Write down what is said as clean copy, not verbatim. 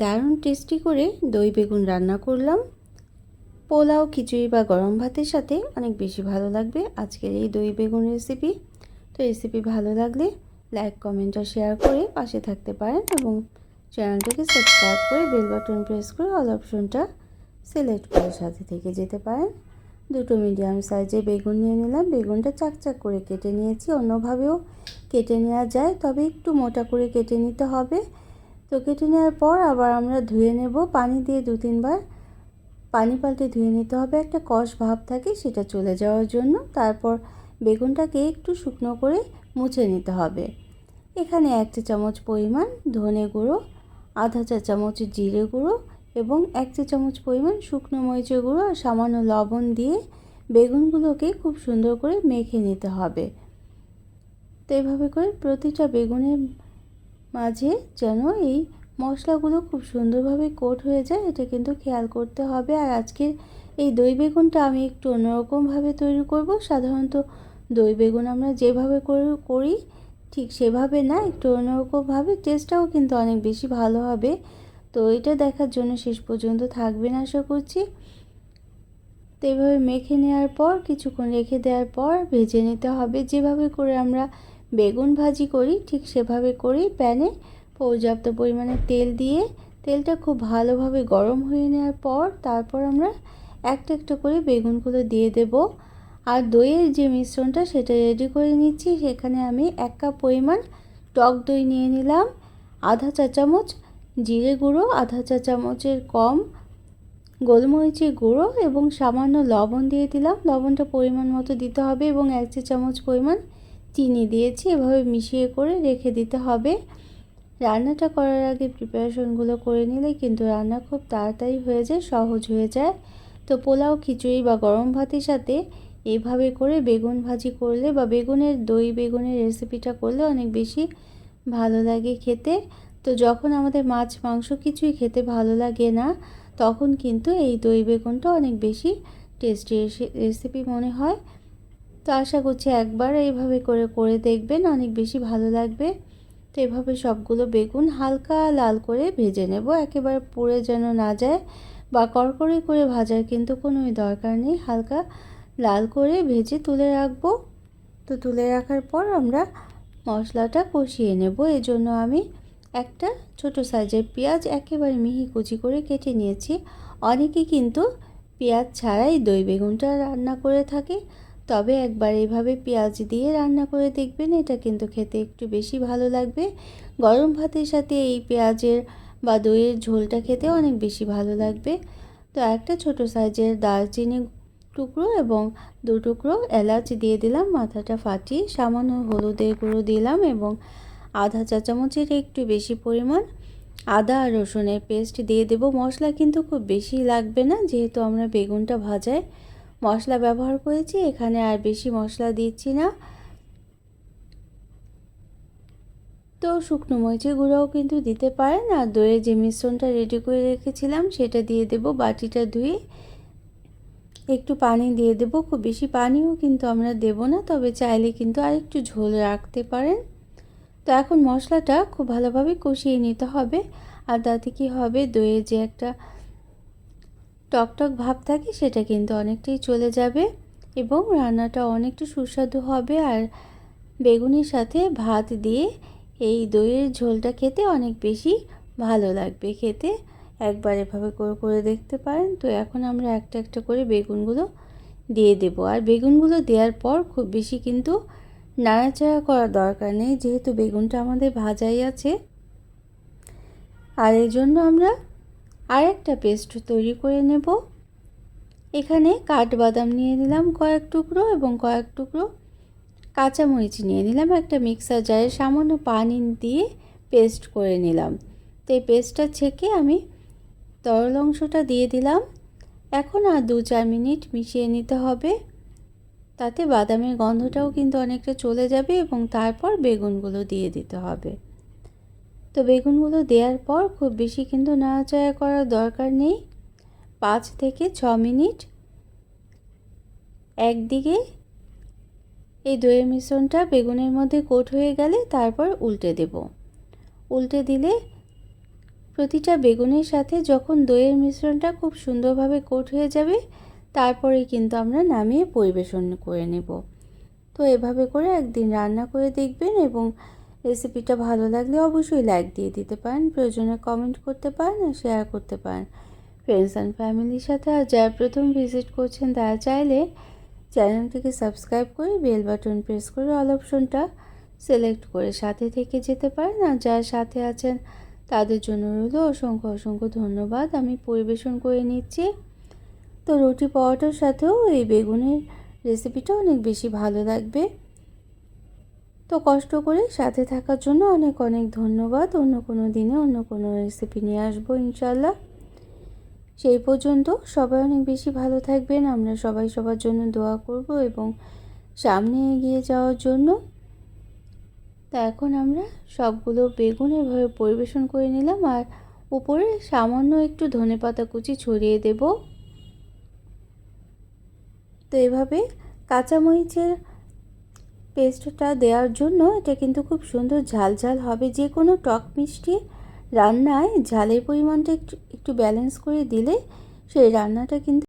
দারুণ টেস্টি করে দই বেগুন রান্না করলাম। পোলাও, খিচুড়ি বা গরম ভাতের সাথে অনেক বেশি ভালো লাগবে আজকের এই দই বেগুন রেসিপি। তো রেসিপি ভালো লাগলে লাইক, কমেন্ট আর শেয়ার করে পাশে থাকতে পারেন এবং চ্যানেলটাকে সাবস্ক্রাইব করে বেল বাটন প্রেস করে অল অপশনটা সিলেক্ট করে সাথে থেকে যেতে পারেন। দুটো মিডিয়াম সাইজে বেগুন নিয়ে নিলাম। বেগুনটা চাকচাক করে কেটে নিয়েছি। অন্যভাবেও কেটে নেওয়া যায়, তবে একটু মোটা করে কেটে নিতে হবে। তো কেটে নেওয়ার পর আবার আমরা ধুয়ে নেব। পানি দিয়ে 2-3 বার পানি পাল্টে ধুয়ে নিতে হবে, একটা কষ ভাব থাকে সেটা চলে যাওয়ার জন্য। তারপর বেগুনটাকে একটু শুকনো করে মুছে নিতে হবে। এখানে 1 চা চামচ পরিমাণ ধনে গুঁড়ো, আধা চা চামচ জিরে গুঁড়ো এবং 1 চা চামচ পরিমাণ শুকনো মরিচের গুঁড়ো আর সামান্য লবণ দিয়ে বেগুনগুলোকে খুব সুন্দর করে মেখে নিতে হবে। তো এইভাবে করে প্রতিটা বেগুনের মাঝে যেন এই মশলাগুলো খুব সুন্দরভাবে কোট হয়ে যায়, এটা কিন্তু খেয়াল করতে হবে। আর আজকের এই দই বেগুনটা আমি একটু অন্যরকমভাবে তৈরি করব। সাধারণত দই বেগুন আমরা যেভাবে করি ঠিক সেভাবে না, একটু অন্যরকমভাবে। টেস্টটাও কিন্তু অনেক বেশি ভালো হবে। তো এটা দেখার জন্য শেষ পর্যন্ত থাকবেন আশা করছি। তো এইভাবে মেখে নেওয়ার পর কিছুক্ষণ রেখে দেওয়ার পর ভেজে নিতে হবে। যেভাবে করে আমরা বেগুন ভাজি করি ঠিক সেভাবে করেই প্যানে পর্যাপ্ত পরিমাণে তেল দিয়ে তেলটা খুব ভালোভাবে গরম হয়ে নেওয়ার পর তারপর আমরা একটা একটা করে বেগুনগুলো দিয়ে দেব। আর দইয়ের যে মিশ্রণটা সেটা রেডি করে নিচ্ছি। সেখানে আমি 1 কাপ পরিমাণ টক দই নিয়ে নিলাম, আধা চা চামচ জিরে গুঁড়ো, আধা চা চামচের কম গোলমরিচের গুঁড়ো এবং সামান্য লবণ দিয়ে দিলাম। লবণটা পরিমাণ মতো দিতে হবে এবং 1 চা চামচ পরিমাণ চিনি দিয়েছি। এভাবে মিশিয়ে করে রেখে দিতে হবে। রান্নাটা করার আগে প্রিপারেশনগুলো করে নিলে কিন্তু রান্না খুব তাড়াতাড়ি হয়ে যায়, সহজ হয়ে যায়। তো পোলাও, খিচুড়ি বা গরম ভাতের সাথে এইভাবে করে বেগুন ভাজি করলে বা দই বেগুনের রেসিপিটা করলে অনেক বেশি ভালো লাগে খেতে। তো যখন আমাদের মাছ মাংস কিছুই খেতে ভালো লাগে না, তখন কিন্তু এই দই বেগুনটা অনেক বেশি টেস্টি রেসিপি মনে হয়। তো আশা করছি একবার এইভাবে করে দেখবেন, অনেক বেশি ভালো লাগবে। তো এভাবে সবগুলো বেগুন হালকা লাল করে ভেজে নেব, একেবারে পুড়ে যেন না যায় বা কড়কড়ে করে ভাজার কিন্তু কোনোই দরকার নেই। হালকা লাল করে ভেজে তুলে রাখবো। তো তুলে রাখার পর আমরা মশলাটা কষিয়ে নেব। এজন্য আমি একটা ছোট সাইজের পেঁয়াজ একেবারে মিহি কুচি করে কেটে নিয়েছি। অনেকে কিন্তু পেঁয়াজ ছাড়াই দই বেগুনটা রান্না করে থাকে, তবে একবার এইভাবে পেঁয়াজ দিয়ে রান্না করে দেখবেন, এটা কিন্তু খেতে একটু বেশি ভালো লাগবে। গরম ভাতের সাথে এই পেঁয়াজের বা দইয়ের ঝোলটা খেতে অনেক বেশি ভালো লাগবে। তো একটা ছোট সাইজের দারচিনি টুকরো এবং 2 টুকরো এলাচ দিয়ে দিলাম মাথাটা ফাটিয়ে। সামান্য হলুদের গুঁড়ো দিলাম এবং আধা চা চামচের একটু বেশি পরিমাণ আদা আর রসুনের পেস্ট দিয়ে দেব। মশলা কিন্তু খুব বেশি লাগবে না, যেহেতু আমরা বেগুনটা ভাজায় মশলা ব্যবহার করেছি, এখানে আর বেশি মশলা দিচ্ছি না। তো শুকনো মরিচের গুঁড়োও কিন্তু দিতে পারেন। আর দইয়ের যে মিশ্রণটা রেডি করে রেখেছিলাম সেটা দিয়ে দেব। বাটিটা ধুয়ে একটু পানি দিয়ে দেব। খুব বেশি পানিও কিন্তু আমরা দেব না, তবে চাইলে কিন্তু আর একটু ঝোল রাখতে পারেন। তো এখন মশলাটা খুব ভালোভাবে কষিয়ে নিতে হবে। আর তাতে কি হবে, দইয়ের যে একটা টকটক ভাব থাকে সেটা কিন্তু অনেকটাই চলে যাবে এবং রান্নাটা অনেকটা সুস্বাদু হবে। আর বেগুনের সাথে ভাত দিয়ে এই দইয়ের ঝোলটা খেতে অনেক বেশি ভালো লাগবে খেতে। একবার এভাবে করে দেখতে পারেন। তো এখন আমরা একটা একটা করে বেগুনগুলো দিয়ে দেব। আর বেগুনগুলো দেওয়ার পর খুব বেশি কিন্তু নাড়াচাড়া করার দরকার নেই, যেহেতু বেগুনটা আমাদের ভাজাই আছে। আর এই জন্য আমরা আরেকটা পেস্ট তৈরি করে নেব। এখানে কাঠবাদাম নিয়ে নিলাম কয়েক টুকরো এবং কয়েক টুকরো কাঁচামরিচ নিয়ে নিলাম। একটা মিক্সার জারে সামান্য পানি দিয়ে পেস্ট করে নিলাম। তো এই পেস্টটা ছেঁকে আমি তরল অংশটা দিয়ে দিলাম। এখন আর 2-4 মিনিট মিশিয়ে নিতে হবে, তাতে বাদামের গন্ধটাও কিন্তু অনেকটা চলে যাবে এবং তারপর বেগুনগুলো দিয়ে দিতে হবে। তো বেগুনগুলো দেওয়ার পর খুব বেশি কিন্তু নাড়াচাড়া করার দরকার নেই। 5 থেকে 6 মিনিট একদিকে এই দইয়ের মিশ্রণটা বেগুনের মধ্যে কোট হয়ে গেলে তারপর উল্টে দেব। উল্টে দিলে প্রতিটা বেগুনের সাথে যখন দইয়ের মিশ্রণটা খুব সুন্দরভাবে কোট হয়ে যাবে, তারপরে কিন্তু আমরা নামিয়ে পরিবেশন করে নেব। তো এভাবে করে একদিন রান্না করে দেখবেন এবং রেসিপিটা ভালো লাগলে অবশ্যই লাইক দিয়ে দিতে পারেন, প্রয়োজনে কমেন্ট করতে পারেন আর শেয়ার করতে পারেন ফ্রেন্ডস অ্যান্ড ফ্যামিলির সাথে। আর যারা প্রথম ভিজিট করছেন তারা চাইলে চ্যানেলটিকে সাবস্ক্রাইব করে বেল বাটন প্রেস করে অল অপশনটা সিলেক্ট করে সাথে থেকে যেতে পারেন। আর যারা সাথে আছেন তাদের জন্য রইল অসংখ্য অসংখ্য ধন্যবাদ। আমি পরিবেশন করে নিচ্ছি। তো রুটি পরোটার সাথেও এই বেগুনের রেসিপিটা অনেক বেশি ভালো লাগবে। তো কষ্ট করে সাথে থাকার জন্য অনেক অনেক ধন্যবাদ। অন্য কোনো দিনে অন্য কোনো রেসিপি নিয়ে আসবো ইনশাল্লাহ। সেই পর্যন্ত সবাই অনেক বেশি ভালো থাকবেন। আমরা সবাই সবার জন্য দোয়া করব এবং সামনে এগিয়ে যাওয়ার জন্য। তা এখন আমরা সবগুলো বেগুন এভাবে পরিবেশন করে নিলাম আর উপরে সামান্য একটু ধনেপাতা কুচি ছড়িয়ে দেব। তো এভাবে কাঁচামরিচের পেস্টটা দেওয়ার জন্য এটা কিন্তু খুব সুন্দর ঝাল ঝাল হবে। যে কোনো টক মিষ্টি রান্নায় ঝালের পরিমাণটা একটু ব্যালেন্স করে দিলে সেই রান্নাটা কিন্তু